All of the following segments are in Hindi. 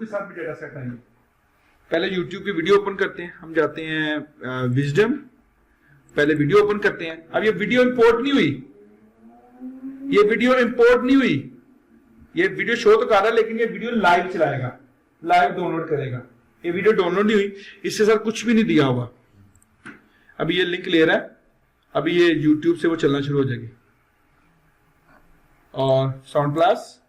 साथ भी डेटा सेट आएंगे। पहले यूट्यूब की वीडियो ओपन करते हैं, हम जाते हैं विजडम, पहले वीडियो ओपन करते हैं। अब ये वीडियो इंपोर्ट नहीं हुई, ये वीडियो इंपोर्ट नहीं हुई, ये वीडियो शो तो कर रहा है लेकिन ये वीडियो लाइव चलाएगा, लाइव डाउनलोड करेगा। ये वीडियो डाउनलोड नहीं हुई, इससे सर कुछ भी नहीं दिया हुआ। अभी ये लिंक ले रहा है, अभी ये यूट्यूब से वो चलना शुरू हो जाएगी और साउंड प्लस,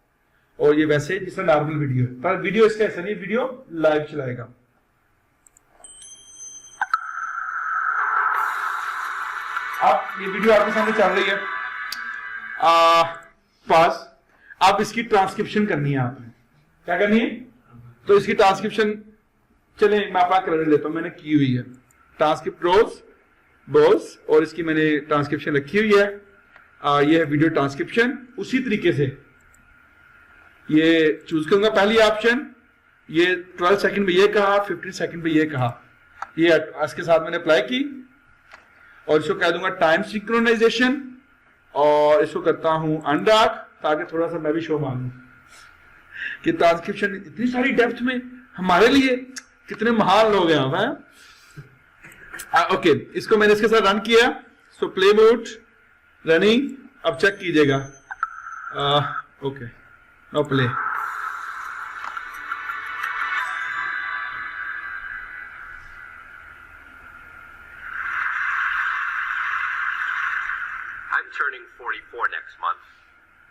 और ये वैसे जिसका नॉर्मल वीडियो है, पर वीडियो इसका ऐसा नहीं, वीडियो लाइव चलाएगा। अब ये वीडियो आपके सामने चल रही है, पास। अब इसकी ट्रांसक्रिप्शन करनी है आपने, क्या करनी है? तो इसकी ट्रांसक्रिप्शन, चले मैं अपना क्रेडिट लेता हूं, मैंने की हुई है ट्रांसक्रिप्ट बोस, और इसकी मैंने ट्रांसक्रिप्शन रखी हुई है। ये है वीडियो ट्रांसक्रिप्शन। उसी तरीके से ये चूज करूंगा पहली ऑप्शन, ये 12 सेकंड में ये कहा, 15 सेकंड में ये कहा, ये इसके साथ मैंने अप्लाई की, और इसको कह दूंगा टाइम सिंक्रोनाइजेशन, और इसको करता हूं अनडॉक, ताकि थोड़ा सा मैं भी शो मांगू कि ट्रांसक्रिप्शन इतनी सारी डेप्थ में हमारे लिए कितने महान लोग हैं हम। ओके, इसको मैंने इसके साथ रन किया, सो प्ले मोड रनिंग। अब चेक कीजिएगा, okay no play. I'm turning 44 next month,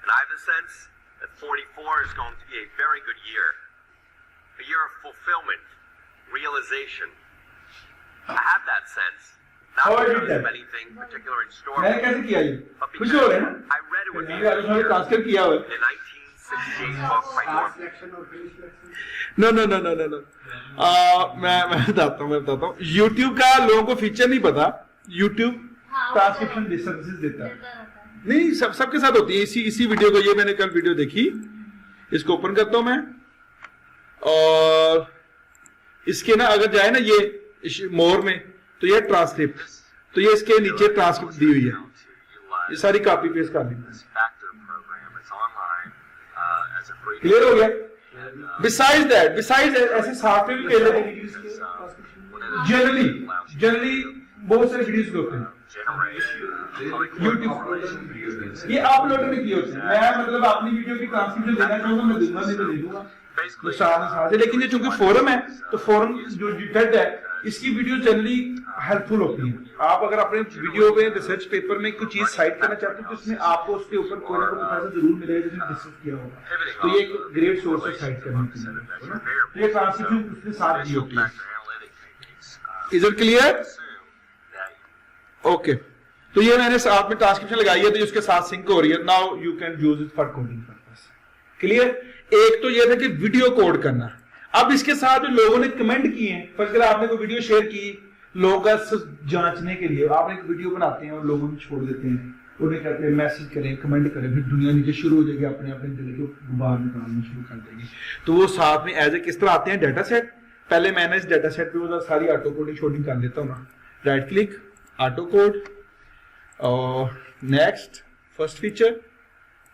and I have the sense that 44 is going to be a very good year. A year of fulfillment, realization. I have that sense. Not because of anything particular in store, मैंने कैसे किया ये? but खुश हो रहे हैं because ना? I read it would be a मैंने good year ट्रांसफर किया हुआ in a 1968 book by Norman. No, मैं बताता हूँ। YouTube का लोगों को फीचर नहीं पता, YouTube ट्रांसक्रिप्शन सर्विसेज देता है। नहीं, सबके साथ होती है। इसी वीडियो को, ये मैंने कल वीडियो देखी, इसको ओपन करता हूं मैं, और इसके ना अगर जाए ना ये मोर में, तो ये ट्रांसक्रिप्ट, तो ये इसके नीचे ट्रांसक्रिप्ट दी हुई है, ये सारी कॉपी पेस्ट कर ली। क्लियर हो गया? बिसाइड ऐसे सॉफ्टवेयर भी पहले जनरली बहुत सारे वीडियोस होते हैं यूट्यूब, ये आप लोगों ने किए होते हैं। मैं मतलब अपनी वीडियो की ट्रांसक्रिप्शन देना चाहूंगा, मैं दूंगा, नहीं तो नहीं दूंगा, तो साथ है। लेकिन ये चूंकि फोरम है, तो फोरम जो डिटेल्ड है, इसकी वीडियो जनरली हेल्पफुल होती है। आप अगर अपने वीडियो में रिसर्च पेपर में कोई चीज साइट करना चाहते हैं, तो उसमें आपको उसके ऊपर कोई ना कोई प्रोफेसर जरूर मिलेगा जिसने डिस्कस किया होगा, तो ये एक ग्रेट सोर्स है साइट करने के लिए। तो ये ट्रांसक्रिप्शन उसके साथ दी होती है। Is it clear? ओके, तो ये मैंने साथ में ट्रांसक्रिप्शन लगाई है, तो उसके साथ सिंक हो रही है। Now you can use it for coding purpose. Clear? एक तो ये था कि वीडियो कोड करना। अब इसके साथ जो लोगों ने कमेंट किए हैं, फर्स्ट अगर आपने कोई वीडियो शेयर की, लोग जांचने के लिए आप एक वीडियो बनाते हैं और लोगों में छोड़ देते हैं, उन्हें कहते हैं मैसेज करें, कमेंट करें, फिर दुनिया नीचे शुरू हो जाएगी, अपने अपने दिल को गुबार निकालना शुरू कर देगी। तो वो साथ में एज ए किस तरह आते हैं, डाटा सेट। पहले मैंने इस डाटा सेट पे वो सारी ऑटो कोडिंग शोडिंग कर देता हूँ ना, राइट क्लिक, ऑटो कोड, और next, first feature,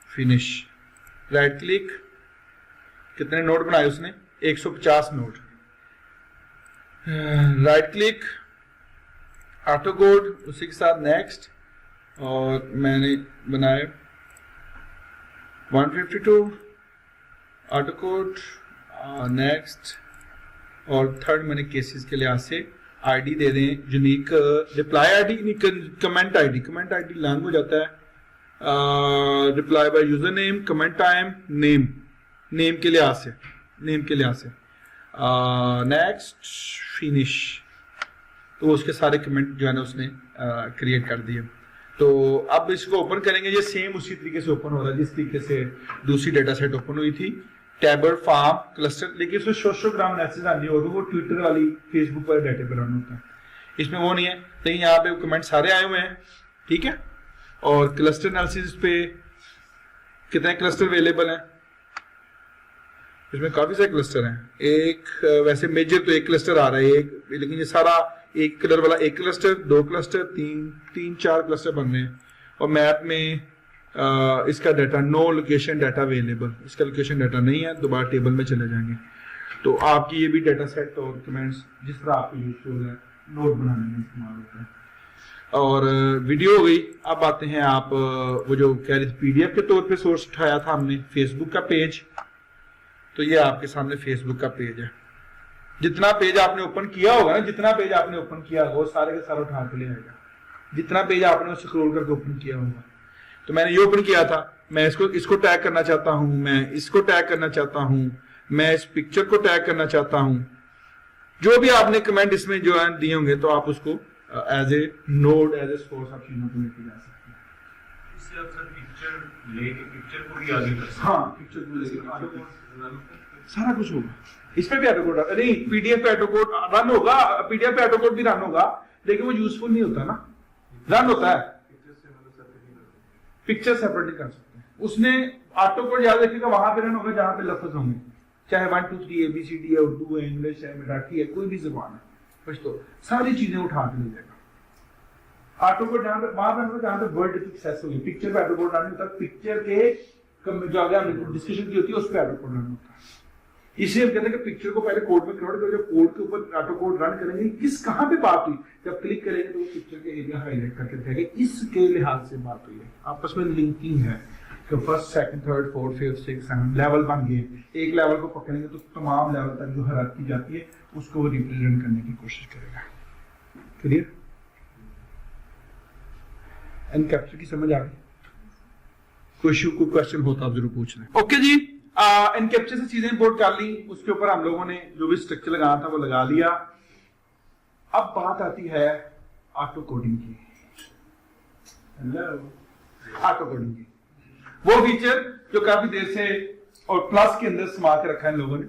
finish, right click. कितने नोड बनाए उसने? 150 node, right click, auto code, उसी के साथ नेक्स्ट, और मैंने बनाए 152 ऑटो कोड, नेक्स्ट, और थर्ड मैंने केसेस के लिहाज से आईडी दे दें, unique reply ID, comment ID, comment ID long हो जाता है, reply by user name, comment time, name के लिहाज से, नेक्स्ट, फिनिश। तो उसके सारे कमेंट जो है ना उसने क्रिएट कर दिए। तो अब इसको ओपन करेंगे, ये सेम उसी तरीके से ओपन हो रहा है जिस तरीके से दूसरी डाटा सेट ओपन हुई थी, टैबर, फार्म, क्लस्टर। लेकिन इसमें सोशोग्राम मैसेज आनी होगी, वो ट्विटर वाली, फेसबुक वाले डाटे पर रन होता है, इसमें वो नहीं है। लेकिन यहाँ पे कमेंट सारे आए हुए हैं, ठीक है। और क्लस्टर एनालिसिस पे कितने क्लस्टर अवेलेबल हैं, इसमें काफी सारे क्लस्टर हैं। एक वैसे मेजर तो एक क्लस्टर आ रहा है एक, लेकिन ये सारा एक कलर वाला एक क्लस्टर, दो क्लस्टर, तीन चार क्लस्टर बन रहे हैं। और मैप में इसका data no location data available, इसका लोकेशन डाटा नहीं है, दोबारा टेबल में चले जाएंगे। तो आपकी ये भी डाटा सेट और कमेंट्स जिस तरह आपको यूजफुल है नोट बनाने में इस्तेमाल होता है। और वीडियो हो गई। अब आते हैं आप वो जो कह रहे थे पीडीएफ के तौर पे सोर्स उठाया था हमने फेसबुक का पेज, तो ये आपके सामने फेसबुक का पेज है। जितना पेज आपने ओपन किया होगा ना, जितना पेज आपने ओपन किया होगा वो सारे के सारे उठा के ले आएगा, जितना पेज आपने स्क्रॉल करके ओपन किया होगा। तो मैंने ये ओपन किया था, मैं इसको टैग करना चाहता हूं, मैं इसको टैग करना चाहता हूं, मैं इस पिक्चर को टैग करना चाहता हूं, जो भी आपने कमेंट इसमें जो है दिए होंगे तो आप उसको as a node as a source आप चीजों को लेके जा सकते हैं। इससे अक्सर पिक्चर लेके पिक्चर को भी आगे कर सकते हैं। हाँ, पिक्चर को लेके सारा कुछ होगा। इसमें भी ऑटो कोड नहीं, पीडीएफ पे ऑटो कोड रन होगा, पीडीएफ पे ऑटो कोड भी रन होगा, लेकिन वो यूजफुल नहीं होता ना। रन होता है, पिक्चर सेपरेट नहीं कर सकते। उसने ऑटो कोड याद रखिएगा वहां पे रन होगा जहां पे लफ्ज होंगे, चाहे 1 2 3 ABCD है, उर्दू है, इंग्लिश है, मराठी है, कोई भी जुबान है, तो सारी चीजें उठा के ले जाएगा। ऑटो कोड जहां पे वहां पे जहां पे वर्ड एक्सेस होगी, पिक्चर पे ऑटो कोड रन होता है, पिक्चर के जो आगे हमने डिस्कशन की होती है उस पे ऑटो कोड रन होता है। इसलिए हम कहते हैं कि पिक्चर को पहले कोड में कन्वर्ट करो, जब कोड के ऊपर ऑटो कोड रन करेंगे किस कहां पे बात हुई, जब क्लिक करेंगे तो वो पिक्चर के एरिया हाईलाइट करके दिखाएगा इसके लिहाज से बात हुई है। आपस में लिंकिंग है कि first second third fourth fifth six seven level बन गए। एक लेवल को पकड़ेंगे तो तमाम लेवल तक जो हरारत की जाती है उसको वो रिप्रेजेंट करने की कोशिश करेगा। क्लियर? एनकैप्चर की समझ आ गई? कोई क्वेश्चन होता आप जरूर पूछ लें। ओके जी, एनकैप्चर से चीजें इंपोर्ट कर ली, उसके ऊपर हम लोगों ने जो भी स्ट्रक्चर लगाना था वो लगा लिया। अब बात आती है ऑटो कोडिंग की। ऑटो कोडिंग की वो फीचर जो काफी देर से और प्लस के अंदर समा के रखा है लोगों ने।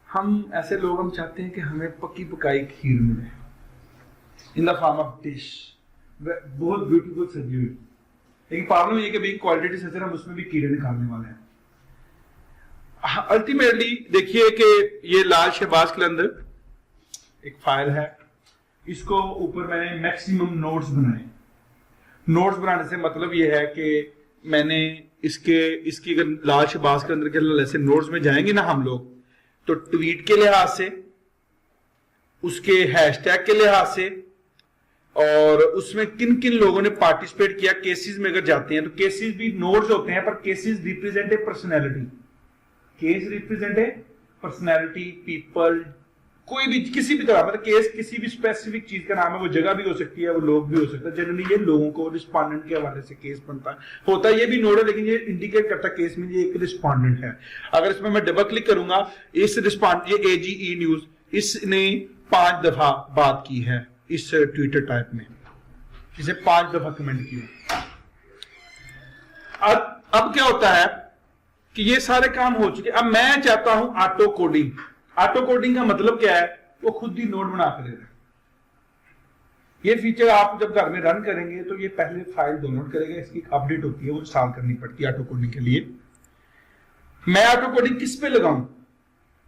हम ऐसे लोग हम चाहते हैं कि हमें पकी पकाई खीर मिले in the form of dish, बहुत ब्यूटीफुल सजी हुई। लेकिन प्रॉब्लम ये कि बीइंग क्वालिटी सजर हम उसमें भी कीड़े निकालने वाले हैं। अल्टीमेटली देखिए कि ये लाल शहबाज के अंदर एक फाइल है, इसको ऊपर मैंने मैक्सिमम नोट्स बनाए। नोट्स बनाने से मतलब ये है कि मैंने इसकी अगर लाल शहबाज के अंदर के ऐसे नोट्स में जाएंगे ना हम लोग, तो ट्वीट के लिहाज से, उसके हैशटैग के लिहाज से, और उसमें किन किन लोगों ने पार्टिसिपेट किया, केसेस में अगर जाते हैं तो केसेस भी नोट्स होते हैं, पर cases represent a personality. Case represent a personality, people, कोई भी किसी भी तरह, मतलब केस किसी भी स्पेसिफिक चीज का नाम है, वो जगह भी हो सकती है, वो लोग भी हो सकता है। जनरली ये लोगों को रिस्पॉन्डेंट के हवाले से केस बनता है, होता है ये भी नोड है, लेकिन ये इंडिकेट करता है केस में ये एक रिस्पॉन्डेंट है। अगर इसमें मैं डबल क्लिक करूंगा, इस रिस्पॉन्ड ये AGE न्यूज, इसने 5 दफा बात की है इस ट्विटर टाइप में, इसे 5 दफा कमेंट किया। अब क्या होता है कि ये सारे काम हो चुके। अब मैं चाहता हूं ऑटो कोडिंग। ऑटो कोडिंग का मतलब क्या है? वो खुद ही नोड बना के दे रहा है। ये फीचर आप जब घर में रन करेंगे तो ये पहले फाइल डाउनलोड करेगा, इसकी अपडेट होती है, वो इंस्टॉल करनी पड़ती है ऑटो कोडिंग के लिए। मैं ऑटो कोडिंग किस पे लगाऊं?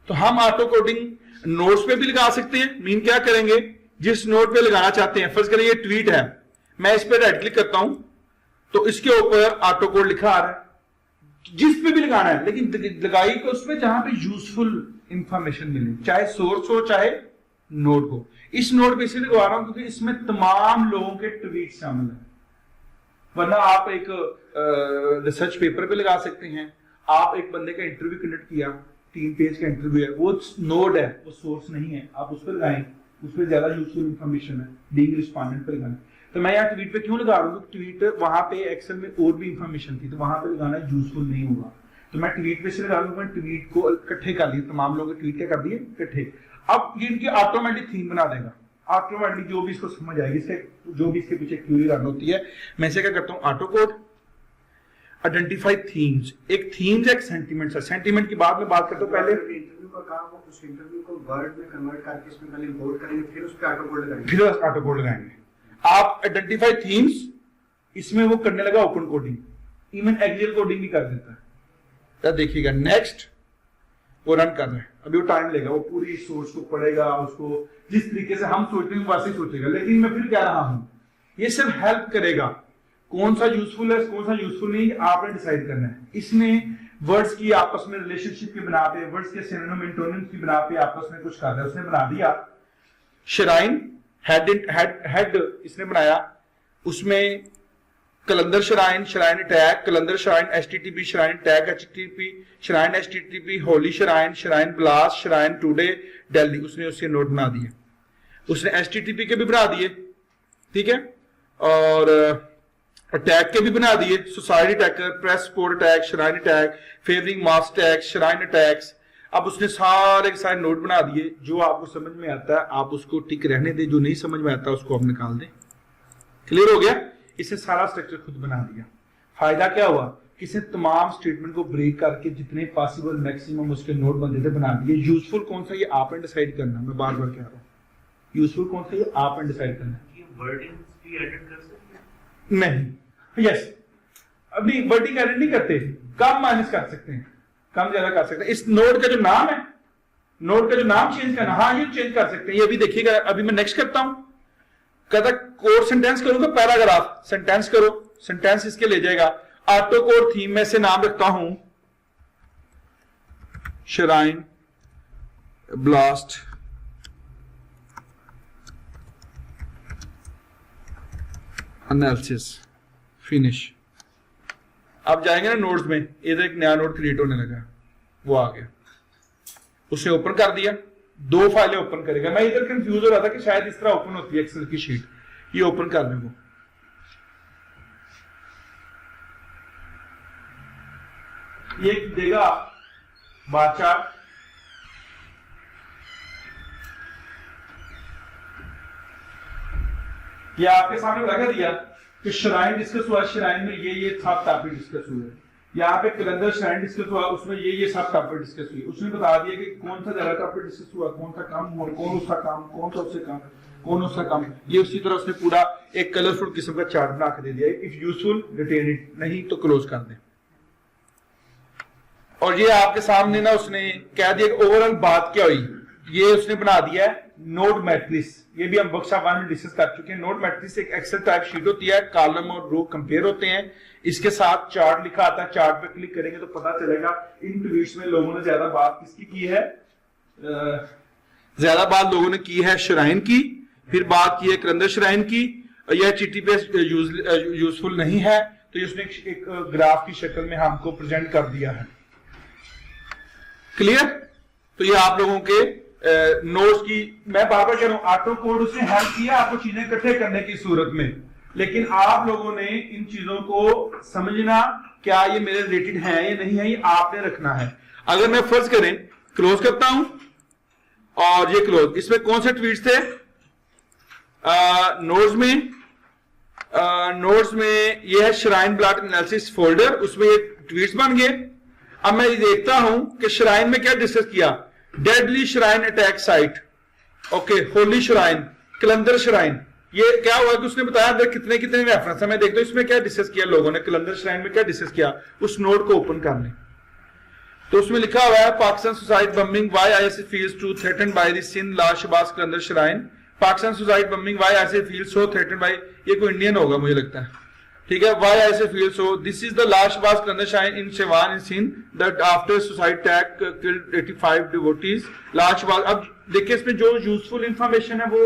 तो हम ऑटो कोडिंग नोट्स पे भी लगा सकते हैं। मीन क्या करेंगे, जिस नोट पे लगाना चाहते हैं, फर्ज करें ये ट्वीट है, मैं इस पे राइट क्लिक करता हूं तो इसके ऊपर ऑटो कोड लिखा आ रहा है, जिस पे भी लगाना है, लेकिन लगाई को उसमें जहां पे यूजफुल इंफॉर्मेशन मिले, चाहे सोर्स हो चाहे नोड हो। इस नोड पे इसलिए लगवा रहा हूं क्योंकि इसमें तमाम लोगों के ट्वीट शामिल है। वरना आप एक रिसर्च पेपर पे लगा सकते हैं, आप एक बंदे का इंटरव्यू कंडक्ट किया, 3 पेज का इंटरव्यू है, वो नोड है, वो सोर्स नहीं है, आप उस पर लगाएं, उस पर ज्यादा यूजफुल इंफॉर्मेशन है, बीइंग रिस्पोंडेंट पर लगाएं। तो मैं यहाँ ट्वीट पे क्यों लगा रहा हूँ? ट्वीट वहां पे एक्सेल में और भी इंफॉर्मेशन थी, तो वहां पे लगाना यूजफुल नहीं होगा, तो मैं ट्वीट पे से लगा लूंगा। ट्वीट को इकट्ठे कर लिए, तमाम लोगों के ट्वीट क्या कर दिए इकट्ठे। अब ये इनकी ऑटोमेटिक थीम बना देगा, ऑटोमेटिक जो भी इसको समझ आएगी, इसके जो भी इसके पीछे क्वेरी रन होती है, मैं इसे क्या करता हूँ, ऑटो कोड आइडेंटिफाई थीम्स। एक थीम्स एक सेंटीमेंट है। सेंटीमेंट की बात में बात करता हूँ, पहले इंटरव्यू का काम हो, उस इंटरव्यू को वर्ड में कन्वर्ट करके इसमें पहले इंपोर्ट करेंगे, फिर उस पे ऑटो कोड लगाएंगे, फिर ऑटो कोड लगाएंगे। आप आइडेंटिफाई थीम्स, इसमें वो करने लगा open coding, even axial coding भी कर देता है। तब देखिएगा नेक्स्ट वो रन कर रहा है, अभी वो टाइम लेगा, वो पूरी सोर्स को पढ़ेगा, उसको जिस तरीके से हम सोचते हैं वैसे ही सोचेगा। लेकिन मैं फिर कह रहा हूं, ये सिर्फ हेल्प करेगा, कौन सा यूजफुल है कौन सा यूजफुल नहीं, आपने डिसाइड करना है। इसने वर्ड्स की आपस में रिलेशनशिप की बना पे, वर्ड्स के सिनोनिम एंटोनिम्स की बना पे आपस में कुछ कर रहा है, उसने बना दिया शराइन, हेड इसने बनाया, उसमें Qalandar shrine, shrine attack, Qalandar shrine, HTTP shrine attack, HTTP shrine, HTTP holy shrine, shrine blast, shrine today Delhi, उसने उसके नोट बना दिए। उसने एचटीटीपी के भी बना दिए, ठीक है, और अटैक के भी बना दिए, society attacker, press support attack, shrine attack, favoring mass attack, shrine attacks. अब उसने सारे के सारे नोट बना दिए। जो आपको समझ में आता है आप उसको टिक रहने दें, जो नहीं समझ में आता उसको आप निकाल दें। क्लियर हो गया? इसने सारा स्ट्रक्चर खुद बना दिया। फायदा क्या हुआ? इसने तमाम स्टेटमेंट को ब्रेक करके जितने पॉसिबल मैक्सिमम उसके नोट बनते थे बना दिए। यूजफुल कौन सा ये आपने डिसाइड करना, मैं बार बार कह रहा हूँ, यूजफुल कौन सा ये आपने डिसाइड करना। ये वर्डिंग्स भी एडिट कर सकते हैं? नहीं, यस, अभी वर्डिंग एडिट नहीं करते, कम माइनस कर सकते हैं, कम ज्यादा कर सकते हैं। इस नोड का जो नाम है, नोड का जो नाम चेंज करना, हाँ ये चेंज कर सकते हैं। ये भी देखिएगा, अभी मैं नेक्स्ट करता हूं, कहता कोड सेंटेंस करूंगा, पैराग्राफ सेंटेंस करो, सेंटेंस इसके ले जाएगा। ऑटो कोड थीम में से नाम रखता हूं शराइन ब्लास्ट एनालिसिस फिनिश। अब जाएंगे ना नोड्स में, इधर एक नया नोड क्रिएट होने लगा, वो आ गया, उसे ओपन कर दिया, 2 फाइलें ओपन करेगा। मैं इधर कंफ्यूज हो रहा था कि शायद इस तरह ओपन होती है एक्सेल की शीट, ये ओपन कर लें, वो ये देगा बार चार्ट, ये आपके सामने रखा दिया कि शराइन डिस्कस हुआ, शराइन में ये सब टॉपिक डिस्कस हुए। यहाँ पे कलंदर शराइन डिस्कस हुआ, उसमें ये सब टॉपिक डिस्कस हुई। उसने बता दिया कि कौन सा ज्यादा टॉपिक डिस्कस हुआ, कौन सा काम हुआ, कौन उसका काम, कौन सा उससे काम, कौन उसका काम। ये उसी तरह उसने पूरा एक कलरफुल किस्म का चार्ट बना के दे दिया। इफ यूजफुल रिटेन इट, नहीं तो क्लोज कर दे। और ये आपके सामने ना उसने कह दिया ओवरऑल बात क्या हुई, ये उसने बना दिया है नोड मैट्रिक्स। ये भी हम वर्कशॉप 1 में डिस्कस कर चुके हैं। नोड मैट्रिक्स एक एक्सेल टाइप शीट होती है, कॉलम और रो कंपेयर होते हैं, इसके साथ चार्ट लिखा आता है। चार्ट पे क्लिक करेंगे तो पता चलेगा इन ट्वीट्स में लोगों ने ज्यादा बात किसकी की है, ज्यादा बात लोगों ने की है शराइन की, फिर बात की है कलंदर शराइन की। यह टीटीपीएस यूजफुल नहीं है, तो उसने एक ग्राफ की शक्ल में हमको प्रेजेंट कर दिया है। क्लियर? तो ये आप लोगों के नोट्स की, मैं बार बार कह रहा हूं, ऑटो कोड उसने हेल्प किया आपको चीजें इकट्ठे करने की सूरत में, लेकिन आप लोगों ने इन चीजों को समझना, क्या ये मेरे रिलेटेड है या नहीं है, ये आपने रखना है। अगर मैं फर्ज करें क्लोज करता हूं और ये क्लोज, इसमें कौन से ट्वीट्स थे नोट्स में, नोट्स में ये है शराइन ब्लॉट एनालिसिस फोल्डर, उसमें ये ट्वीट्स बन गए। अब मैं ये देखता हूं कि शराइन में क्या डिस्कस किया, deadly shrine attack site, okay, holy shrine, Qalandar shrine. ये क्या हुआ कि उसने बताया अंदर कितने कितने रेफरेंस है। मैं देखता हूं इसमें क्या डिस्कस किया लोगों ने, कलंदर शराइन में क्या डिस्कस किया। उस नोट को ओपन कर लें तो उसमें लिखा हुआ है Pakistan suicide bombing, why ISI feels to threatened by the Sindh Lal Shahbaz Qalandar shrine. Pakistan suicide bombing, why ISI feels so threatened by, ये कोई इंडियन होगा मुझे लगता है, ठीक है। Why ISI feels so, this is the Lal Shahbaz Qalandar shrine in Sehwan in Sindh that after suicide attack killed 85 devotees. Lal Shahbaz, अब देखिए इसमें जो यूजफुल इंफॉर्मेशन है वो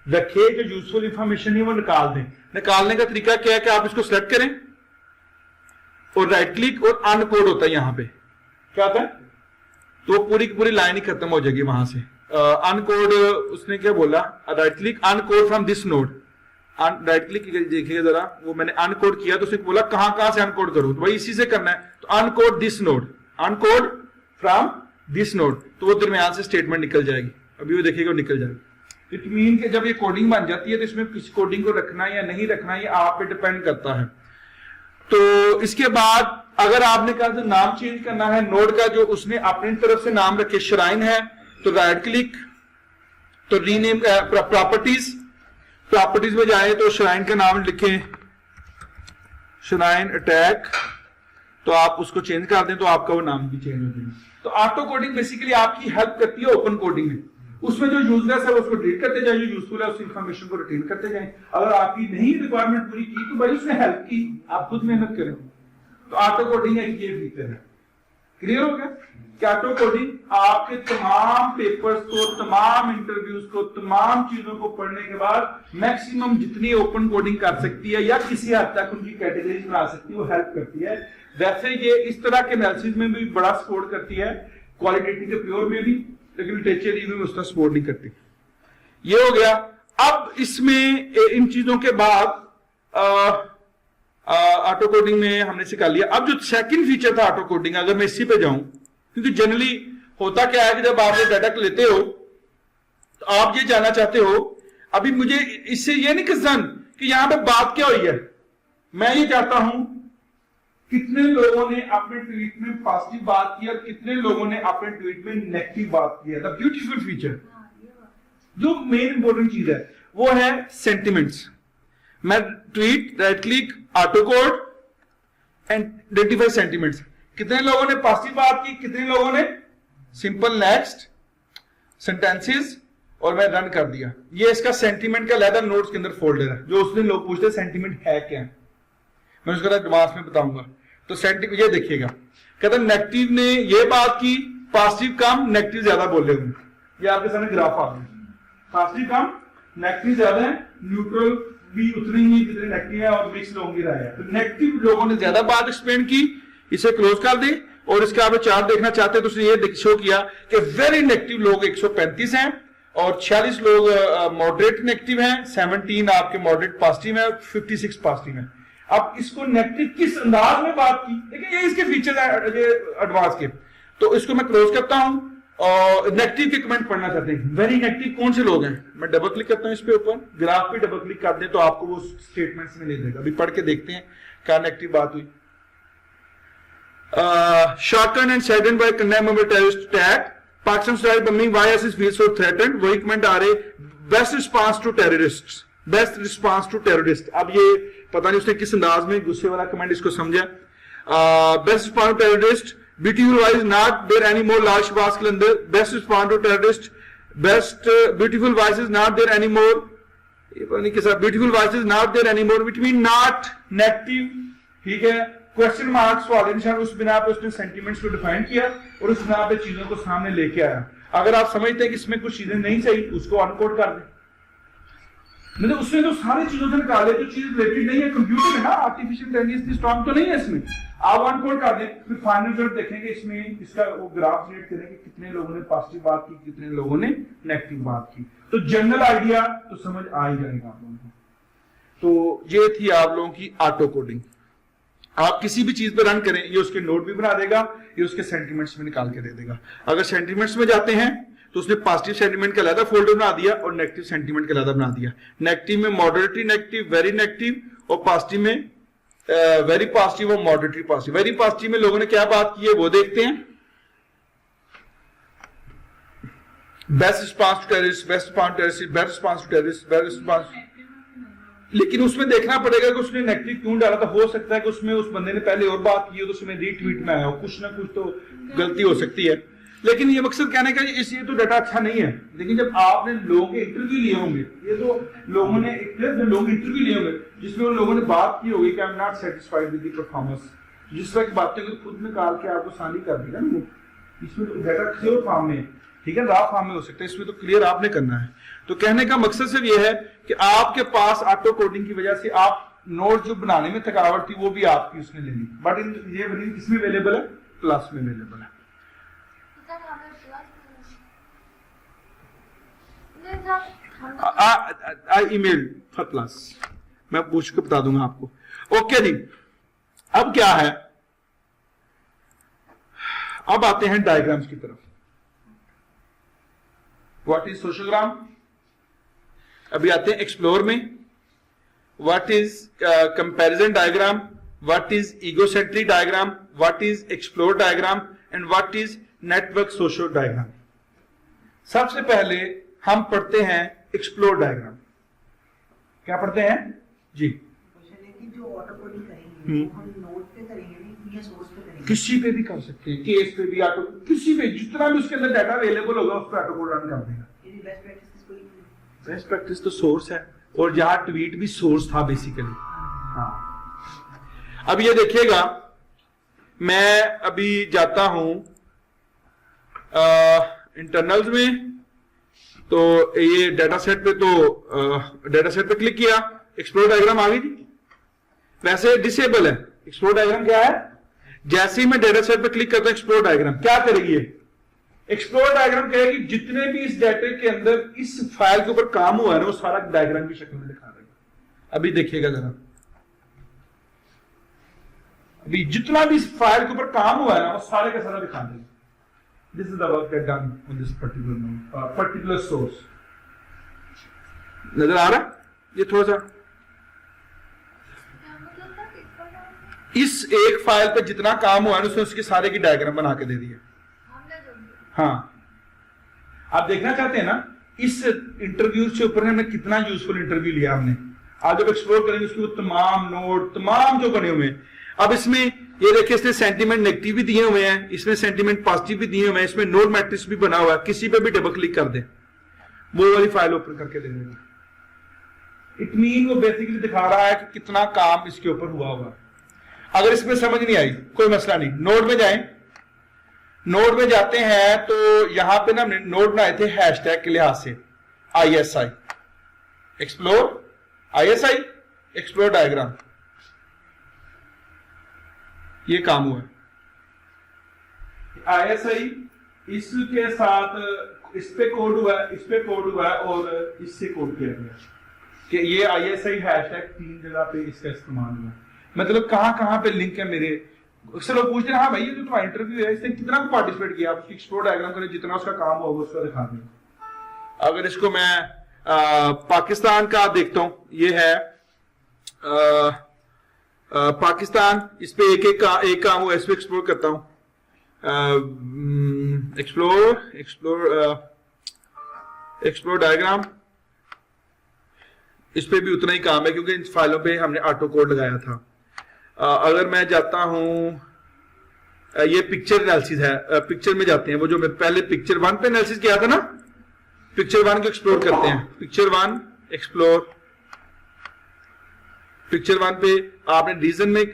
रखे, जो यूजफुल इंफॉर्मेशन है वो निकाल दें। निकालने का तरीका क्या है कि आप इसको सिलेक्ट करें और राइट क्लिक, और अनकोड होता है यहाँ पे, क्या होता है, तो पूरी की पूरी लाइन ही खत्म हो जाएगी वहां से। अनकोड उसने क्या बोला, right click encode from this node, right click देखिएगा जरा, वो मैंने अनकोड किया तो उसने बोला कहां से अनकोड करूं, तो भाई इसी से करना है। तो encode this node, encode from this node, तो वो दरमियान से स्टेटमेंट निकल जाएगी। अभी वो देखिएगा निकल जाएगी। इट मीन कि जब ये कोडिंग बन जाती है तो इसमें किस कोडिंग को रखना या नहीं रखना ये आप पे डिपेंड करता है। तो इसके बाद अगर आपने कहा तो नाम चेंज करना है नोड का, जो उसने अपनी तरफ से नाम रखे शराइन है, तो राइट क्लिक, तो रीनेम प्रॉपर्टीज, प्रॉपर्टीज में जाए तो शराइन का नाम लिखें शराइन अटैक, तो आप उसको चेंज कर दें तो आपका वो नाम भी चेंज हो जाएगा। तो ऑटो कोडिंग बेसिकली आपकी हेल्प करती है ओपन कोडिंग में। उसमें जो यूजलेस है उसको डिलीट करते जाए, जो यूजफुल है उस इंफॉर्मेशन को रिटेन करते जाएं। अगर आपकी नहीं रिक्वायरमेंट पूरी की तो भाई उसने हेल्प की, आप खुद मेहनत करें। तो ऑटो कोडिंग एक ये फीचर है। क्लियर हो गया कि ऑटो कोडिंग आपके तमाम पेपर्स को, तमाम इंटरव्यूज को, तमाम चीजों को पढ़ने के बाद मैक्सिमम जितनी ओपन कोडिंग कर सकती है या किसी हद तक उनकी कैटेगरीज बना सकती है वो हेल्प करती है। वैसे ये इस तरह के एनालिसिस में भी बड़ा सपोर्ट करती है, क्वालिटेटिव के प्योर में भी, लेकिन लिटरेचर रिव्यू में उसका सपोर्ट नहीं करती। ये हो गया। अब इसमें इन चीजों के बाद ऑटो कोडिंग में हमने सिखा लिया। अब जो सेकंड फीचर था ऑटो कोडिंग, अगर मैं इसी पे जाऊं, क्योंकि जनरली होता क्या है कि जब आप ये डाटा लेते हो तो आप ये जानना चाहते हो, अभी मुझे इससे ये नहीं कंसर्न कि यहां पे बात क्या हुई है, मैं ये चाहता हूं कितने लोगों ने अपने ट्वीट में पॉजिटिव बात की और कितने लोगों ने अपने ट्वीट में नेगेटिव बात की है। द ब्यूटीफुल फीचर, जो मेन इंपॉर्टेंट चीज है वो है सेंटिमेंट्स। मैं tweet, right click, auto code and identify sentiments. कितने लोगों ने पॉजिटिव बात की, कितने लोगों ने सिंपल नेक्स्ट सेंटेंसेस, और मैं रन कर दिया। ये इसका सेंटिमेंट का लेदर नोट्स के अंदर फोल्डर है। जो उस दिन लोग पूछते सेंटिमेंट है क्या, मैं उसका एडवांस में बताऊंगा। तो सेंटिमेंट ये देखिएगा, कहता नेगेटिव ने ये बात की, पॉजिटिव कम, नेगेटिव ज्यादा बोले होंगे। ये आपके सामने ग्राफ आ गया, पॉजिटिव कम, नेगेटिव ज्यादा है, न्यूट्रल भी उतनी ही जितने नेगेटिव है, और मिक्स लोगों की राय है। तो नेगेटिव लोगों ने ज्यादा बात एक्सप्लेन की, इसे क्लोज कर दे। और इसका आप चार्ट देखना चाहते हैं तो उसने ये शो किया कि वेरी नेगेटिव लोग 135 हैं और 46 लोग मॉडरेट नेगेटिव हैं, 17 आपके मॉडरेट पॉजिटिव है, 56 पॉजिटिव है। अब इसको नेगेटिव किस अंदाज में बात की, देखिए ये इसके फीचर है एडवांस के। तो इसको मैं क्लोज करता हूं और नेगेटिव के कमेंट पढ़ना चाहते हैं। वेरी नेगेटिव कौन से लोग हैं, मैं डबल क्लिक करता हूं इस पे ऊपर, ग्राफ पे डबल क्लिक कर दें तो आपको वो स्टेटमेंट्स में ले देगा। अभी पढ़ के देखते हैं क्या नेगेटिव बात हुई। Shockened and saddened by condemnable terrorist attack, Pakistan started bombing. Why ISIS feels so threatened? वही कमेंट आ रहे, best response to terrorist, best response to terrorist. अब ये पता नहीं उसने किस अंदाज में गुस्से वाला कमेंट इसको समझा। Best response to terrorist, beautiful wise not there any more Lal Shahbaz Qalandar. Best response to terrorist, best beautiful wise is not there any more, ये पता नहीं कैसा, beautiful wise is not there any more, which mean not negative. ठीक है, क्वेश्चन मार्क, सवाल निशान, उस बिना पे उसने सेंटिमेंट्स को डिफाइन किया और उस बिना पे चीजों को सामने लेके आया। अगर आप समझते हैं कि इसमें कुछ चीजें नहीं सही, उसको अनकोड कर दें। मतलब उसने तो सारी चीजों से निकाले जो चीज रिलेटेड नहीं है, कंप्यूटर है ना, आर्टिफिशियल इंटेलिजेंस स्ट्रॉन्ग तो नहीं है इसमें, आप अनकोड कर दें। फिर फाइनल रिजल्ट देखेंगे, इसमें इसका वो ग्राफ क्रिएट करेंगे, कितने लोगों ने पॉजिटिव बात की, कितने लोगों ने नेगेटिव बात की। तो जनरल आइडिया तो समझ आ ही जाएगा आप लोगों को। तो ये थी आप लोगों की ऑटो कोडिंग। आप किसी भी चीज पे रन करें, ये उसके नोट भी बना देगा, ये उसके सेंटिमेंट्स में निकाल के दे देगा। अगर सेंटिमेंट्स में जाते हैं तो उसने पॉजिटिव सेंटिमेंट का अलग फोल्डर बना दिया और नेगेटिव सेंटिमेंट का अलग बना दिया। नेगेटिव में मॉडरेटली नेगेटिव, वेरी नेगेटिव, और पॉजिटिव में वेरी पॉजिटिव और मॉडरेटली पॉजिटिव। वेरी पॉजिटिव में लोगों ने क्या बात की है वो देखते हैं। Best response to terrorist, best response to terrorist, best response to terrorist, best response. लेकिन उसमें देखना पड़ेगा कि उसने नेगेटिव क्यों डाला था। हो सकता है कि उसमें उस बंदे ने पहले और बात की हो तो उसमें रीट्वीट में आया हो, कुछ ना कुछ तो गलती हो सकती है। लेकिन ये मकसद कहने का इसलिए तो डाटा अच्छा नहीं है। लेकिन जब आपने लोगों के इंटरव्यू लिए होंगे, ये तो लोगों ने लोग इंटरव्यू लिए होंगे जिसमें उन लोगों ने बात की होगी कि I am not satisfied with the performance, जिस तरह की बातें को खुद निकाल के आपको सानी कर देगा ना, इसमें तो डाटा क्लियर फॉर्म में, ठीक है, रॉ फॉर्म में हो सकता है, इसमें तो क्लियर आपने करना है। तो कहने का मकसद सिर्फ ये है कि आपके पास ऑटो कोडिंग की वजह से आप नोट जो बनाने में थकावट थी वो भी आपकी उसने ले ली। बट ये किसमें अवेलेबल है, प्लस में अवेलेबल है। आई ईमेल फॉर प्लस, मैं पूछ के बता दूंगा आपको। ओके जी, अब क्या है, अब आते हैं डायग्राम्स की तरफ। व्हाट इज सोशोग्राम, अभी आते हैं एक्सप्लोर में। What is comparison diagram, what is egocentric diagram, what is explore diagram and what is network socio diagram. सबसे पहले हम पढ़ते हैं एक्सप्लोर डायग्राम। क्या पढ़ते हैं जी? जो ऑटो कोडिंग करेंगे वो हम नोट पे करेंगे या सोर्स पे करेंगे? किसी पे भी कर सकते हैं, केस पे भी, ऑटो किसी पे, जितना भी उसके अंदर डाटा अवेलेबल होगा उस पर ऑटो कोड रन कर देगा। बेस्ट प्रैक्टिस कोई नहीं। बेस्ट प्रैक्टिस तो सोर्स है, और यहाँ ट्वीट भी सोर्स था बेसिकली। हाँ, अब ये देखिएगा, मैं अभी जाता हूं इंटरनल्स में, तो ये डाटा सेट पे, तो डाटा सेट पे क्लिक किया, एक्सप्लोर डायग्राम आ गई थी। वैसे डिसेबल है एक्सप्लोर डायग्राम, क्या है, जैसे ही मैं डाटा सेट पे क्लिक करता हूं एक्सप्लोर डायग्राम क्या करेगी, एक्सप्लोर डायग्राम कहेगी जितने भी इस डाटा के अंदर इस फाइल के ऊपर काम हुआ है ना, वो सारा डायग्राम की शक्ल में दिखा देगा। अभी देखिएगा जरा, अभी जितना भी इस फाइल के ऊपर काम हुआ है ना, वो सारे का सारा दिखा देगा। This is the work that done on this particular source. नजर आ रहा है? ये थोड़ा सा इस एक फाइल पे जितना काम हुआ है उसने उसके सारे की डायग्राम बना के दे दी है। हाँ, आप देखना चाहते हैं ना इस इंटरव्यू से ऊपर हमने कितना यूजफुल इंटरव्यू लिया हमने। आप जब एक्सप्लोर करेंगे उसके तमाम नोट तमाम जो बने हुए हैं। अब इसमें ये देखिए, इसने सेंटीमेंट नेगेटिव भी दिए हुए हैं, इसमें सेंटीमेंट पॉजिटिव भी दिए हुए हैं, इसमें नोट मैट्रिक्स भी बना हुआ है। किसी पे भी डबल क्लिक कर दे, वो वाली फाइल ओपन करके दे देगा। इट मीन वो बेसिकली दिखा रहा है कि कितना काम इसके ऊपर हुआ होगा। अगर इसमें समझ नहीं आई कोई मसला नहीं, नोड में जाएं। नोड में जाते हैं तो यहां पे ना हमने नोड बनाए थे हैशटैग के लिहाज से, ISI explore, ISI explore diagram, ये काम हुआ है। ISI इसके साथ इस पे कोड हुआ है, इस पे कोड हुआ है, और इससे कोड किया गया कि ये ISI हैशटैग 3 जगह पे इसका इस्तेमाल हुआ है। मतलब कहां पे लिंक है मेरे। अक्सर लोग पूछते हैं हाँ भाई ये तो तुम्हारा इंटरव्यू है, इसने कितना पार्टिसिपेट किया, आप एक्सप्लोर डायग्राम करें, जितना उसका काम होगा उसका दिखा दें। अगर इसको मैं पाकिस्तान का देखता हूं, ये है पाकिस्तान, इस पे एक काम हुआ, इस पे एक्सप्लोर करता हूं, एक्सप्लोर डायग्राम, इस पे भी उतना ही काम है क्योंकि इन फाइलों पे हमने ऑटो कोड लगाया था। अगर मैं जाता हूं, ये पिक्चर एनालिसिस है, पिक्चर में जाते हैं, वो जो मैं पहले पिक्चर 1 पे एनालिसिस किया था ना, पिक्चर 1 को एक्सप्लोर करते हैं। पिक्चर 1 एक्सप्लोर, पिक्चर 1 पे आपने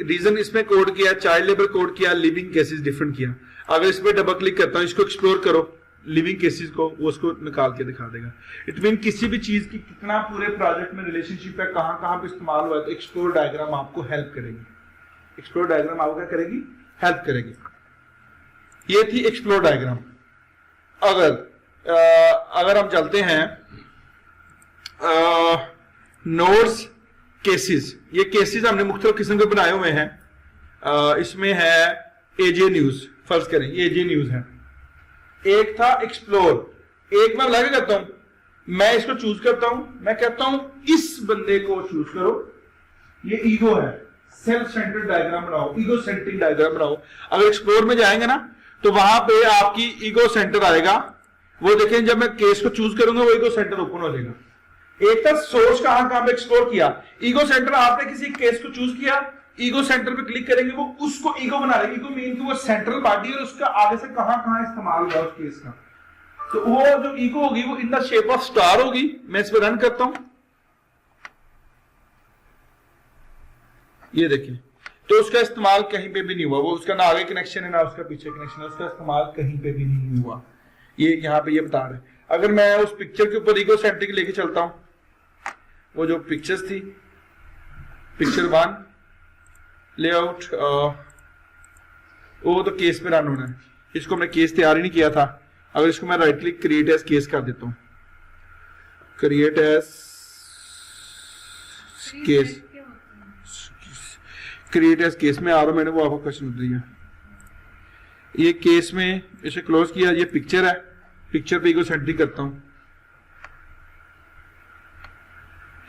रीजन इसमें कोड किया, चाइल्ड लेबर कोड किया, लिविंग केसेस डिफरेंट किया। अगर इस पे डबल क्लिक करता हूं, इसको एक्सप्लोर करो, लिविंग केसेस को, वो उसको निकाल के दिखा देगा। इट मीन किसी भी चीज की कितना पूरे प्रोजेक्ट में रिलेशनशिप है, कहां पे इस्तेमाल हुआ है, तो एक्सप्लोर डायग्राम आपको हेल्प करेगी। एक्सप्लोर डायग्राम आपको क्या करेगी, हेल्प करेगी। ये थी एक्सप्लोर डायग्राम। अगर हम चलते हैं नोड्स केसेस, ये केसेस हमने मुख्तलिफ किस्म के बनाए हुए हैं। इसमें है एजे न्यूज, फर्ज करें ये एजे न्यूज है। एक था एक्सप्लोर, एक मैं लगा करता हूं, मैं इसको चूज करता हूं, मैं कहता हूं इस बंदे को चूज करो, ये ईगो है, सेल्फ सेंटर्ड डायग्राम बनाओ, ईगो सेंट्रिक डायग्राम बनाओ। अगर एक्सप्लोर में जाएंगे ना तो वहां पे आपकी ईगो सेंटर आएगा, वो देखें जब मैं केस को चूज करूंगा वो ईगो सेंटर ओपन हो जाएगा। एक था सोर्स कहां पे एक्सप्लोर किया, ईगो सेंटर आपने किसी केस को चूज किया, ईगो सेंटर पे क्लिक करेंगे, वो उसको ईगो बना लेंगे। ईगो मीन कि वो सेंट्रल बॉडी और उसका आगे से कहां इस्तेमाल हुआ उस केस का। तो वो जो ईगो होगी वो in the shape of star होगी। मैं इस पर रन करता हूं, ये देखिए, तो उसका इस्तेमाल कहीं पे भी नहीं हुआ, वो उसका ना आगे कनेक्शन है ना उसका पीछे कनेक्शन है, उसका इस्तेमाल कहीं पे भी नहीं हुआ। ये यहां पे ये बता रहे हैं। अगर मैं उस पिक्चर के ऊपर ईगो सेंट्रिक लेके चलता हूं, वो जो पिक्चर्स थी, पिक्चर 1 लेआउट, वो तो केस पे रन होना है, इसको मैंने केस तैयार ही नहीं किया था। अगर इसको मैं right click create edge case कर देता हूं, create edge case, create edge case में आ रहा, मैंने वो आपको क्वेश्चन दिया। ये केस में इसे क्लोज किया, ये पिक्चर है, पिक्चर पे ईगो सेंट्रिक करता हूं,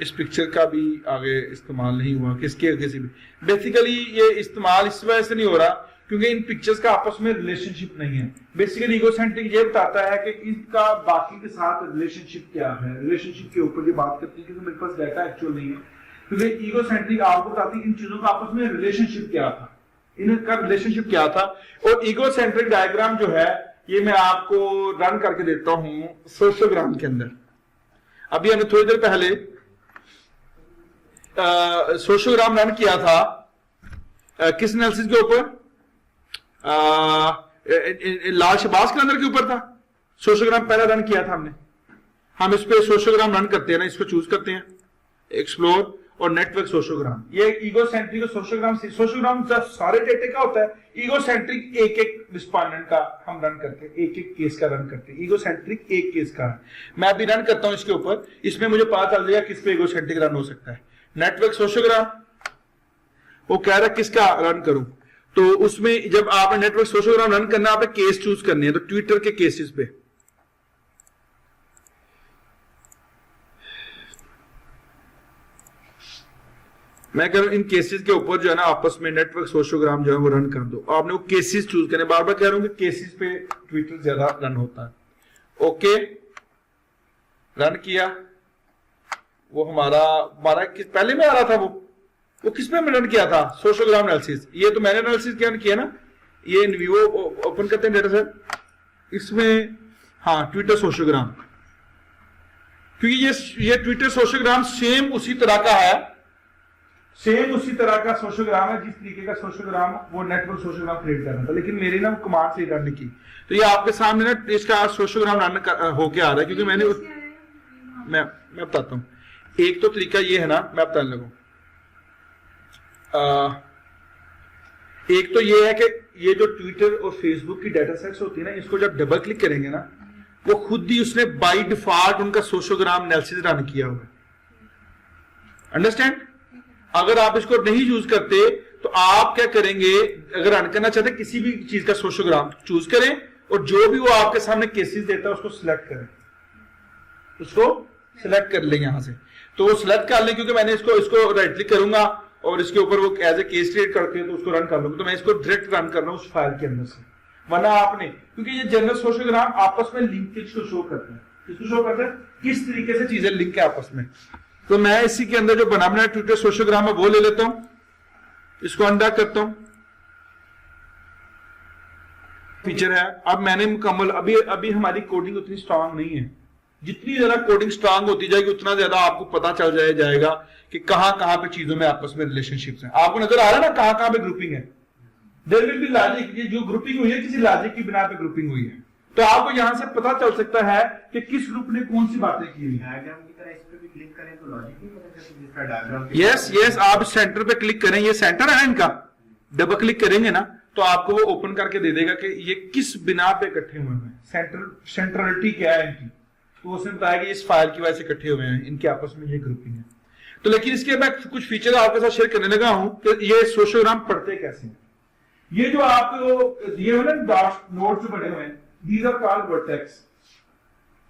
इस पिक्चर का भी आगे इस्तेमाल नहीं हुआ, किसके आगे से भी। बेसिकली ये इस्तेमाल इस वजह से नहीं हो रहा क्योंकि इन पिक्चर्स का आपस में रिलेशनशिप नहीं है। बेसिकली ईगोसेंट्रिक ये बताता है कि इसका बाकी के साथ रिलेशनशिप क्या है, रिलेशनशिप के ऊपर ये बात करती है क्योंकि मेरे पास डाटा एक्चुअल नहीं है। क्योंकि ईगोसेंट्रिक आपको बताती है इन चीजों का आपस में रिलेशनशिप क्या था, इनका रिलेशनशिप क्या था। और ईगोसेंट्रिक डायग्राम जो है ये मैं आपको रन करके देता हूं सोशोग्राम के अंदर। अभी हमने थोड़ी देर पहले सोशोग्राम रन किया था किस एनालिसिस के ऊपर, लाल शहबाज के अंदर के ऊपर था। सोशोग्राम पहला रन किया था हमने। हम इस पे सोशोग्राम रन करते हैं ना, इसको चूज करते हैं एक्सप्लोर और नेटवर्क सोशोग्राम। ये ईगोसेंट्रिक सोशोग्राम सारे डेटे का होता है। ईगोसेंट्रिक एक एक रिस्पोंडेंट का हम रन करते हैं, एक एक केस का रन करते हैं। ईगोसेंट्रिक एक केस का मैं अभी रन करता हूं इसके ऊपर, इसमें मुझे पता चल जाएगा किस पे ईगोसेंट्रिक रन हो सकता है। नेटवर्क सोशोग्राम वो कह रहा है किसका रन करूं, तो उसमें जब आपने नेटवर्क सोशोग्राम रन करना, आपने केस चूज करने हैं, तो ट्विटर के केसेस पे मैं कह रहा हूं इन केसेस के ऊपर जो है ना आपस में नेटवर्क सोशोग्राम जो है वो रन कर दो। आपने वो केसेस चूज करने, बार बार कह रहा हूं कि केसेस पे ट्विटर ज्यादा रन होता है। ओके रन किया, वो हमारा पहले में आ रहा था, वो किस पे रन किया था, सोशोग्राम एनालिसिस। ये तो मैंने एनालिसिस किया ना, ये इनवीवो ओपन करते हैं डेटा सेट, इसमें हाँ ट्विटर सोशोग्राम, क्योंकि ये ट्विटर सोशोग्राम सेम उसी तरह का है, सेम उसी तरह का सोशोग्राम है जिस तरीके का सोशोग्राम वो नेटवर्क सोशोग्राम क्रिएट करना था, लेकिन मेरी ना कमांड से रन की। तो ये आपके सामने ना इसका सोशोग्राम रन होके आ रहा है, क्योंकि मैंने मैं बताता हूं। एक तो तरीका ये है ना, मैं बताने लगूं, एक तो ये है कि ये जो ट्विटर और फेसबुक की डाटा सेट्स होती है ना, इसको जब डबल क्लिक करेंगे ना, वो खुद ही उसने बाय डिफॉल्ट उनका सोशोग्राम एनालिसिस रन किया हुआ है। अंडरस्टैंड? अगर आप इसको नहीं यूज करते तो आप क्या करेंगे, अगर रन करना चाहते किसी भी चीज का सोशोग्राम चूज करें और जो भी वो आपके सामने केसेस देता है उसको सिलेक्ट करें, उसको सिलेक्ट कर लें यहां से। तो वो सिलेक्ट कर लें, क्योंकि मैंने इसको राइट क्लिक करूंगा और इसके ऊपर वो एज ए केस क्रिएट करके तो उसको रन कर लूंगा। तो मैं इसको डायरेक्ट रन कर रहा हूं उस फाइल के अंदर से, वरना आपने, क्योंकि ये जनरल सोशोग्राम आपस में लिंकेज को शो करते हैं, किसको शो करते हैं, किस तरीके से चीजें लिंक है आपस में। तो मैं इसी के अंदर जो बना ट्विटर सोशोग्राम है वो ले लेता हूं, इसको अनडक करता हूं, फीचर है। अब मैंने मुकम्मल, अभी हमारी कोडिंग उतनी स्ट्रांग नहीं है, जितनी ज्यादा कोडिंग स्ट्रांग होती जाएगी उतना ज्यादा आपको पता चल जाएगा कि कहां पे चीजों में आपस में रिलेशनशिप्स हैं। आपको नजर आ रहा है ना कहां पे ग्रुपिंग है। देयर विल बी लॉजिक, ये जो ग्रुपिंग हुई है किसी लॉजिक की बिना पे ग्रुपिंग हुई है, तो आपको यहां से पता चल सकता है कि किस ग्रुप ने कौन सी बातें की हुई है। डायग्राम की तरह इस पे भी क्लिक करें तो लॉजिक नहीं पता चलता जिसका डायग्राम। यस आप सेंटर पे क्लिक करें, ये सेंटर है इनका, डबल क्लिक करेंगे ना तो आपको वो ओपन करके दे देगा कि ये किस बिना पे इकट्ठे हुए हैं, सेंट्रलिटी क्या है इनकी। तो उसने बताया कि इस फाइल की वजह से इकट्ठे हुए हैं, इनके आपस में ये ग्रुपिंग है। तो लेकिन इसके मैं कुछ फीचर आपके साथ शेयर करने लगा हूं कि ये सोशोग्राम पढ़ते कैसे हैं। ये जो आपको दिए हुए ना नोट्स बने हुए हैं, दीज आर कॉल्ड वर्टेक्स।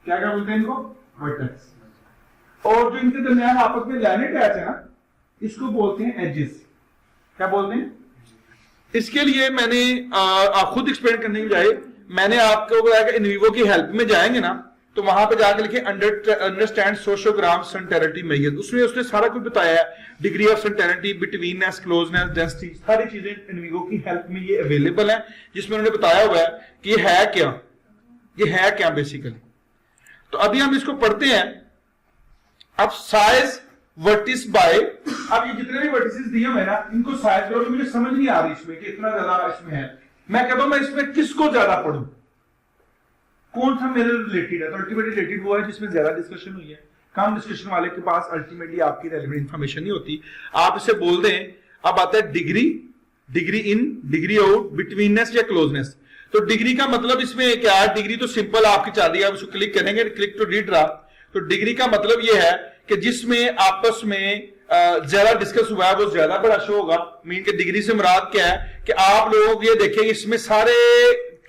क्या बोलते हैं इनको, वर्टेक्स। और जो इनके दरमियान आपस में लाइनें अटैच है ना, इसको बोलते हैं एजेस। क्या बोलते हैं? इसके लिए मैंने आप खुद एक्सप्लेन करने की बजाय मैंने आपको बताया कि इनवीवो की हेल्प में जाएंगे ना, तो वहां पे जाकर लिखे अंडरस्टैंड सोशोग्राम सेंटरिटी मेजर, उसमें उसने सारा कुछ बताया है, degree of centrality, betweenness, closeness, density, सारी चीजें इनवीवो की हेल्प में ये अवेलेबल है, जिसमें उन्होंने बताया हुआ है कि ये है क्या बेसिकली। तो अभी हम इसको पढ़ते हैं। अब साइज वर्टिस बाय, अब ये जितने भी वर्टिसेस दिए हुए ना, इनको साइज करो। मुझे समझ नहीं आ रही इसमें कि इतना ज्यादा इसमें है। मैं कहता हूं मैं इसमें किसको ज्यादा पढ़ूं, कौन सा मेरे रिलेटेड है। तो अल्टीमेटली रिलेटेड वो है जिसमें ज्यादा डिस्कशन हुई है। कम डिस्कशन वाले के पास अल्टीमेटली आपकी रेलेवेंट इंफॉर्मेशन नहीं होती। आप इसे बोल दें, अब आता है degree in, degree out, betweenness या क्लोजनेस। तो डिग्री का मतलब इसमें क्या है, डिग्री तो सिंपल आपकी चल रही है, आप उसको क्लिक करेंगे, क्लिक टू रीड रहा। तो डिग्री का मतलब यह है कि जिसमें आपस में ज्यादा डिस्कस हुआ है वो ज्यादा बड़ा शो होगा। मीन के डिग्री से मुराद क्या है कि आप लोग ये देखेंगे इसमें सारे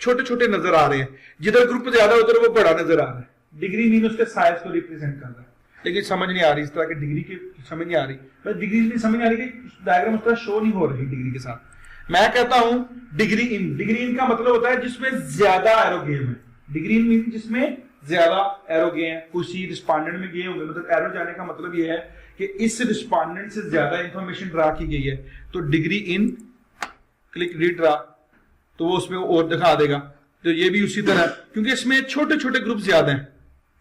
छोटे छोटे नजर आ रहे हैं, जिधर ग्रुप ज्यादा उधर वो बड़ा नजर आ रहा है। डिग्री मीन उसके साइज को रिप्रेजेंट कर रहा है, लेकिन समझ नहीं आ रही इस तरह की डिग्री की, समझ नहीं आ रही, बस डिग्री नहीं समझ नहीं आ रही कि डायग्राम उस तरह शो नहीं हो रही डिग्री के साथ। मैं कहता हूं डिग्री इन का मतलब होता है जिसमें ज्यादा एरो गेम है। डिग्री इन मीन जिसमें ज्यादा एरो गए हैं, किसी रिस्पोंडेंट में गए होंगे, मतलब एरो जाने का मतलब यह है कि इस रिस्पोंडेंट से ज्यादा इंफॉर्मेशन ड्रा की गई है। तो degree in, click read draw, तो वो उसमें और दिखा देगा तो ये भी उसी तरह, क्योंकि इसमें छोटे छोटे ग्रुप ज्यादा हैं,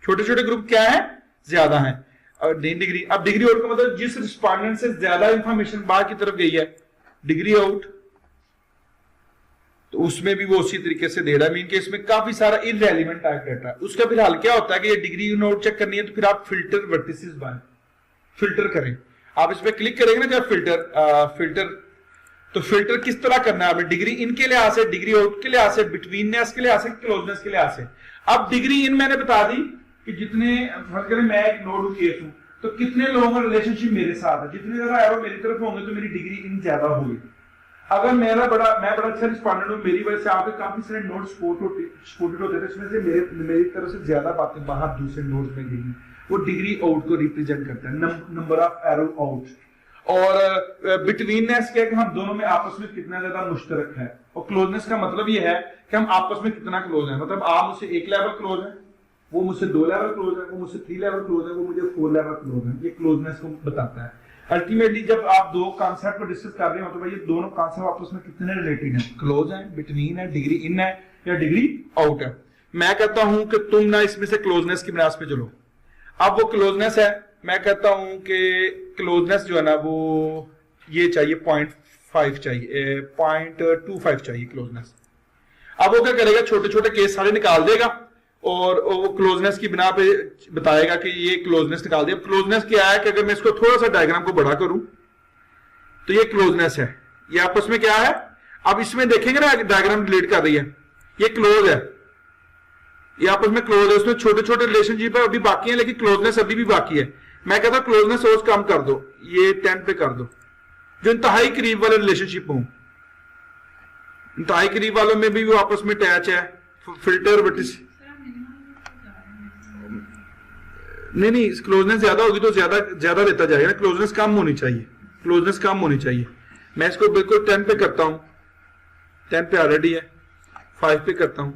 छोटे छोटे ग्रुप क्या है, ज्यादा हैं। और डिग्री, अब डिग्री आउट का मतलब जिस रिस्पॉन्डेंट से ज्यादा इंफॉर्मेशन बाहर की तरफ गई है, डिग्री आउट, तो उसमें भी वो उसी तरीके से दे रहा है। मीन के इसमें काफी सारा इररेलेवेंट टाइप डाटा है। उसका फिलहाल क्या होता है कि ये डिग्री नोट चेक करनी है तो फिर आप फिल्टर वर्टिसेस बाय फिल्टर करें। आप इस पे क्लिक करेंगे ना जब फिल्टर तो फिल्टर किस तरह करना है आपने, डिग्री इन के लिहाज से, डिग्री आउट के लिहाज से, बिटवीननेस के लिहाज से, क्लोजनेस के लिहाज से। अब डिग्री इन मैंने बता दी कि जितने फर्ज करें मैं एक नोड हूं, केस हूं, तो कितने लोगों का रिलेशनशिप मेरे साथ है, जितने ज्यादा एरो मेरी तरफ होंगे तो मेरी डिग्री इन ज्यादा होगी। अगर मैं बड़ा अच्छा रिस्पॉन्डेंट हूं, मेरी वजह से आपके काफी सारे नोड सपोर्टेड होते हैं, इसमें से मेरी तरफ से ज्यादा बातें बाहर दूसरे नोड्स में गई, वो डिग्री आउट को रिप्रेजेंट करता है, नंबर ऑफ एरो आउट। और बिटवीननेस क्या है कि हम दोनों में आपस में कितना ज्यादा मुश्तरक है, और क्लोजनेस का मतलब ये है कि हम आपस में कितना क्लोज है, मतलब आप मुझसे 1 लेवल क्लोज है, वो मुझसे 2 लेवल क्लोज है, वो मुझसे 3 लेवल क्लोज है, वो मुझे 4 लेवल क्लोज है। ये क्लोजनेस को बताता है। अल्टीमेटली जब आप दो कॉन्सेप्ट को डिस्कस कर रहे हो तो भाई ये दोनों कॉन्सेप्ट आपस में कितने रिलेटेड हैं, क्लोज है, बिटवीन है, डिग्री इन है या डिग्री आउट है। मैं कहता हूं कि तुम ना इसमें से क्लोजनेस की बिनास पे चलो। अब वो क्लोजनेस है, मैं कहता हूं कि क्लोजनेस जो है ना वो ये चाहिए 0.5 चाहिए, 0.25 चाहिए क्लोजनेस। अब वो क्या करेगा, छोटे छोटे केस सारे निकाल देगा और वो क्लोजनेस की बिना पे बताएगा कि ये क्लोजनेस निकाल दिया। क्लोजनेस क्या है कि अगर मैं इसको थोड़ा सा डायग्राम को बड़ा करूं तो ये क्लोजनेस है, ये आपस में क्या है। अब इसमें देखेंगे ना डायग्राम डिलीट कर रही है, ये क्लोज है, ये आपस में क्लोज है, उसमें छोटे छोटे रिलेशनशिप है अभी बाकी है, लेकिन क्लोजनेस अभी भी बाकी है। मैं कहता हूं क्लोजनेस रोज कम कर दो, ये 10 पे कर दो, जो इंतहाई करीब वाले रिलेशनशिप हो, इंतहाई करीब वालों में भी वो आपस में अटैच है। फिल्टर वर्टिस नहीं क्लोजनेस ज्यादा होगी तो ज्यादा देता जाएगा ना, क्लोजनेस कम होनी चाहिए, क्लोजनेस कम होनी चाहिए। मैं इसको बिल्कुल 10 पे करता हूं, 10 पे ऑलरेडी है, 5 पे करता हूं।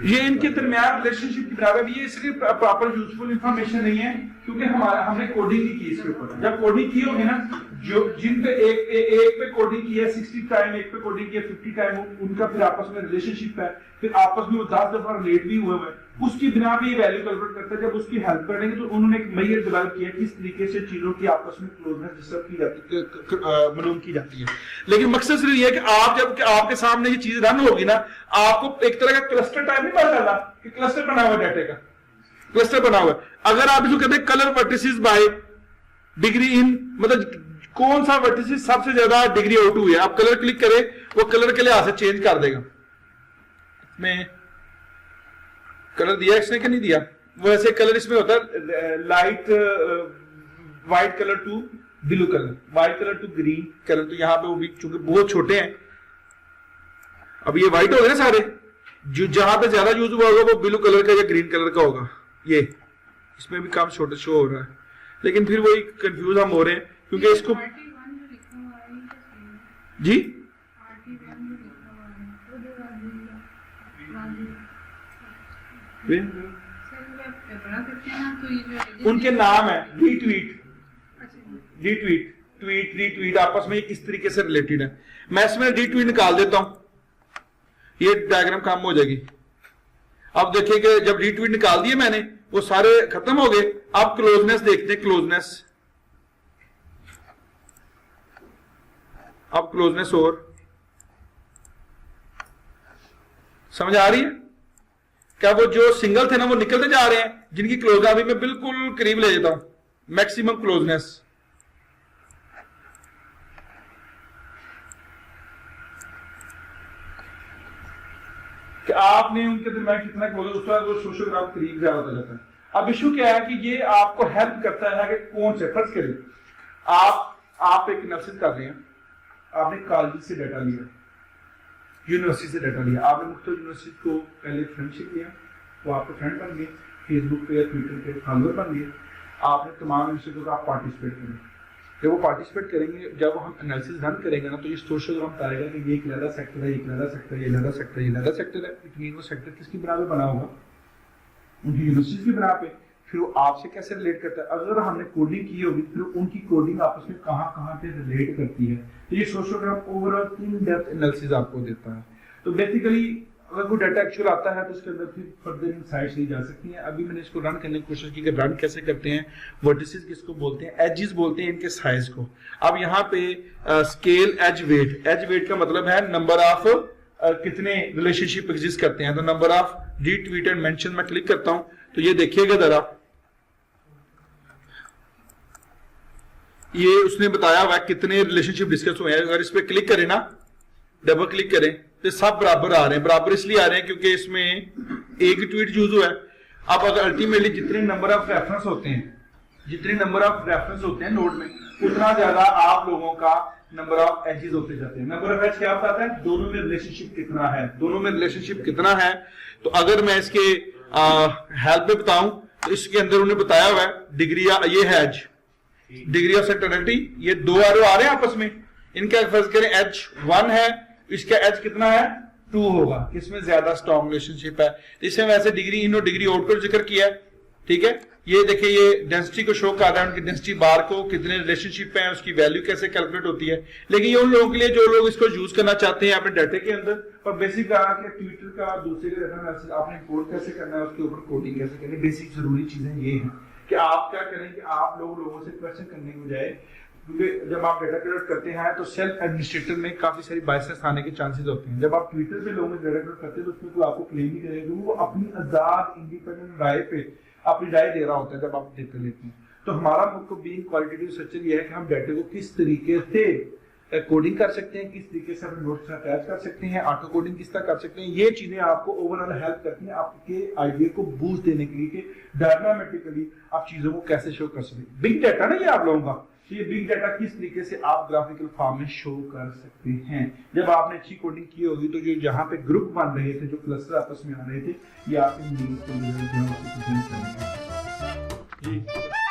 ये इनके दरमियान रिलेशनशिप की बराबर, ये इसलिए प्रॉपर यूजफुल इंफॉर्मेशन नहीं है क्योंकि हमने कोडिंग की इसके ऊपर। जब कोडिंग की होगी ना, जो जिन पे एक पे कोडिंग की है 60 टाइम, एक पे कोडिंग की है 50 टाइम, उनका फिर आपस में रिलेशनशिप है, फिर आपस में वो 10 दफा रिलेट भी हुए हैं, उसकी बिना पे ये वैल्यू कैलकुलेट करता है। जब उसकी हेल्प करेंगे तो उन्होंने एक मेजर डेवलप किया किस तरीके से चीजों की आपस में क्लोजनेस डिस्टर्ब की जाती है, मालूम की जाती है। लेकिन मकसद सिर्फ ये है कि आप जब आपके सामने ये चीज रन होगी ना, आपको एक तरह का क्लस्टर टाइप नहीं पता चला कि क्लस्टर बना हुआ डाटा का, क्लस्टर बना हुआ। अगर आप इसको कहते हैं colour vertices bye degree in, मतलब कौन सा वर्टिसेस सबसे ज्यादा डिग्री आउट हुई है, आप कलर क्लिक करें, वो कलर के लिहाज से चेंज कर देगा। इसमें कलर दिया इसने कि नहीं दिया, वो ऐसे कलर इसमें होता है light white colour to blue colour, white colour to green colour, तो यहां पे वो भी चूंकि बहुत छोटे हैं, अब ये व्हाइट हो गए ना सारे, जो जहां पे ज्यादा यूज हुआ होगा वो ब्लू कलर का या ग्रीन कलर का होगा। ये इसमें भी काम छोटे शो हो रहा है, लेकिन फिर वही कंफ्यूज हम हो रहे हैं क्योंकि इसको जी उनके नाम है रीट्वीट, रीट्वीट आपस में किस तरीके से रिलेटेड है। मैं इसमें रीट्वीट निकाल देता हूं, ये डायग्राम काम हो जाएगी। अब देखिए कि जब रीट्वीट निकाल दिए मैंने, वो सारे खत्म हो गए। अब क्लोजनेस देखते हैं, क्लोजनेस, अब क्लोजनेस और समझ आ रही है क्या? वो जो सिंगल थे ना वो निकलते जा रहे हैं, जिनकी क्लोज अभी मैं बिल्कुल करीब ले जाता हूं, मैक्सिमम क्लोजनेस। कि आपने उनके दरमियान कितना क्लोज, उसके बाद वो सोशोग्राफ करीब ज्यादा होता जाता है। अब इशू क्या है कि ये आपको हेल्प करता है कि कौन से, फर्ज करिए आप एक एनालिसिस कर रहे हैं, आपने कॉलेज से डाटा लिया, यूनिवर्सिटी से डाटा लिया, आपने मुख्तलिफ यूनिवर्सिटी को पहले फ्रेंडशिप लिया, वो आपके फ्रेंड बन गए, फेसबुक पे या ट्विटर पे फॉलोअर बन गए, आपने तमाम यूनिवर्सिटी को आप पार्टिसिपेट करें। जब वो पार्टिसिपेट करेंगे, जब हम एनालिसिस रन करेंगे ना, तो ये सोशोग्राम बताएगा कि ये एक अलग सेक्टर है, एक अलग सेक्टर, ये अलग सेक्टर, ये अलग सेक्टर है। लेकिन वो सेक्टर किसकी बना पे बना होगा? उनकी यूनिवर्सिटी की बना पे। फिर वो आपसे कैसे रिलेट करता है। अगर हमने कोडिंग की होगी फिर उनकी कोडिंग आपस में कहाँ पे रिलेट करती है। तो ये सोशियोग्राम ओवरऑल इन डेप्थ एनालिसिस आपको देता है। तो बेसिकली अगर कोई डाटा एक्चुअल आता है तो उसके अंदर फिर फर्दर इनसाइट्स ली जा सकती हैं। अभी मैंने इसको रन करने की कोशिश की कि रन कैसे करते हैं। वर्टिसेस किसको बोलते हैं, एजेस बोलते हैं इनके साइज को। अब यहाँ पे स्केल एज वेट का मतलब है नंबर ऑफ कितने रिलेशनशिप एग्जिस्ट करते हैं। तो नंबर ऑफ रीट्वीटेड मेंशन मैं क्लिक करता हूं तो ये देखिएगा जरा, ये उसने बताया हुआ है कितने रिलेशनशिप डिस्कस हुए हैं। अगर इस पर क्लिक करें ना, डबल क्लिक करें तो सब बराबर आ रहे हैं। बराबर इसलिए आ रहे हैं क्योंकि इसमें एक ट्वीट यूज हुआ है। अब अगर अल्टीमेटली जितने नंबर ऑफ रेफरेंस होते हैं नोड में, उतना ज्यादा आप लोगों का नंबर ऑफ एजेस होते जाते हैं। नंबर ऑफ एज क्या बताता है, दोनों में रिलेशनशिप कितना है। तो अगर मैं इसके हेल्प में बताऊं तो इसके अंदर उन्होंने बताया हुआ है डिग्री, ये है एज, डिग्री ऑफ सेक्टोरियलिटी, ये दो एरो आ रहे हैं आपस में। इनका फर्ज करें एच 1 है, इसका एच कितना है 2 होगा, इसमें ज्यादा स्ट्रॉन्ग रिलेशनशिप है। इसमें वैसे डिग्री इन और डिग्री आउट का जिक्र किया है, ठीक है। ये देखिए ये डेंसिटी को शो कर रहा है, उनकी डेंसिटी बार को कितने रिलेशनशिप है, उसकी वैल्यू कैसे कैलकुलेट होती है। लेकिन ये उन लोगों के लिए जो लोग इसको यूज करना चाहते हैं अपने डाटा के अंदर। और बेसिक कहा कि ट्विटर का दूसरे के डाटा एनालिसिस आपने इंपोर्ट कैसे करना है, उसके ऊपर कोडिंग कैसे करनी है, बेसिक जरूरी चीजें ये हैं कि आप क्या करें कि आप लोगों से क्वेश्चन करने के बजाय, क्योंकि जब आप डाटा कलेक्ट करते हैं तो सेल्फ एडमिनिस्ट्रेटर में काफी सारी बायसेस आने के चांसेस होते हैं। जब आप ट्विटर पे लोगों से डाटा कलेक्ट करते हैं तो उसमें कोई आपको क्लेम नहीं करेगा, वो अपनी आजाद इंडिपेंडेंट राय पे अपनी राय दे रहा होता है जब आप डाटा लेते हैं। तो हमारा मुख्य बीइंग क्वालिटेटिव रिसर्चर ये है कि हम डाटा को किस तरीके से कोडिंग कर सकते हैं, किस तरीके से अपने नोट्स में अटैच कर सकते हैं, ऑटो कोडिंग किस तरह कर सकते हैं। ये चीजें आपको ओवरऑल हेल्प करती हैं आपके आइडिया को बूस्ट देने के लिए कि डायनामेटिकली आप चीजों को कैसे शो कर सकते। बिग डाटा ना ये आप लोगों का, तो ये बिग डाटा किस तरीके से आप ग्राफिकल फॉर्म में शो कर सकते हैं। जब आपने अच्छी कोडिंग की होगी तो जो जहां पे ग्रुप बन रहे थे, जो क्लस्टर आपस में आ रहे थे, ये आप इन न्यूज़ को प्रेजेंट करेंगे।